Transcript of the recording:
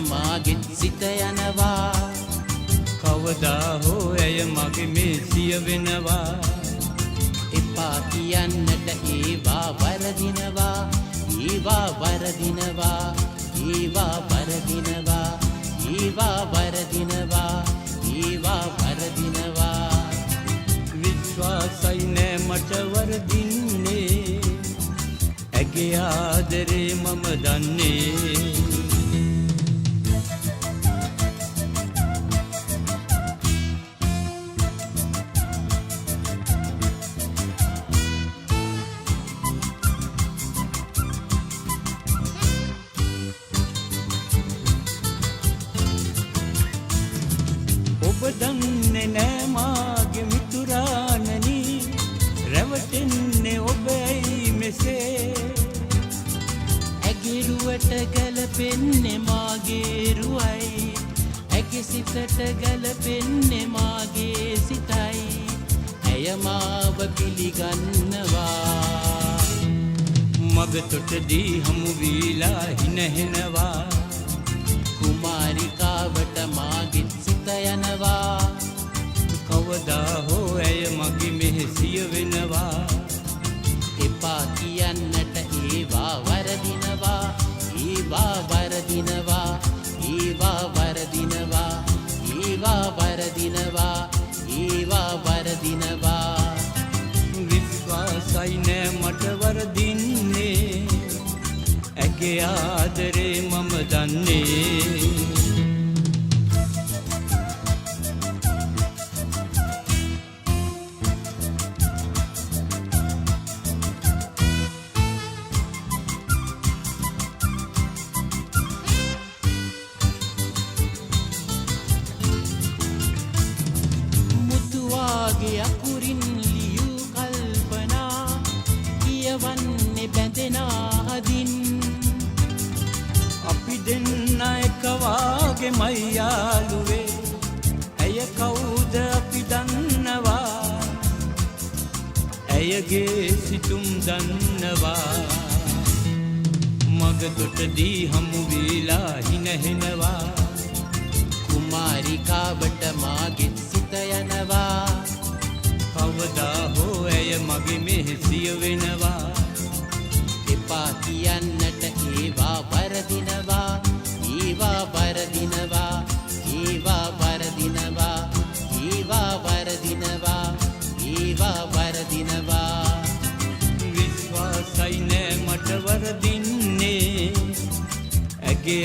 මාගෙත් සිත යනවා කවදා හෝ ඇය මගේ මේසිය වෙනවා එපා කියන්නට ඒවා වරදිනවා ඒවා වරදිනවා ඒවා වරදිනවා ඒවා වරදිනවා ඒවා වරදිනවා විශ්වාසයි නෑ මට වරදින්නේ ඇගේ ආදරේ මම දන්නේ ඔබ දන්නේ නෑ මාගේ මිතුරාණනි රැවටෙන්නේ ඔබ ඇයි මෙසේ ඇගේ රුවට ගැලපෙන්නේ මාගේ රුවයි ඇගේ සිතට ගැලපෙන්නේ මාගේ සිතයි ඇය මාව පිළිගන්නවා මග තොටදී හමු වීලා හිනහෙනවා කුමාරිකාවට මාගෙත් සිත යනවා කවදා හෝ ඇය මගේ මෙහෙසිය වෙනවා එපා කියන්නට ඒවා වරදිනවා ඒවා වරදිනවා ඒවා වරදිනවා ඒවා වරදිනවා ඒවා වරදිනවා විශ්වාසයි නෑ මට වරදින්නේ ඇගේ ආදරේ මම දන්නේ මුතුවාගේ අකුරින් ලියූ කල්පනා කියවන්නේ බැඳෙනා හදින් අපි දෙන්න එක වාගේමයි යාළුවේ ඇය කවුද අපි දන්නවා ඇයගේ සිතුම් දන්නවා මග තොටදී හමු වීලා හිනහෙනවා කුමාරිකාවට මාගෙත් සිත යනවා කවදා හෝ ඇය මගේ මෙහෙසිය වෙනවා එපා කියන්නට ඒවා වරදිනවා ඒවා වරදිනවා ඒවා වරදිනවා ඒවා වරදිනවා ඒවා වරදිනවා විශ්වාසයි නෑ මට වරදින්නේ ඇගේ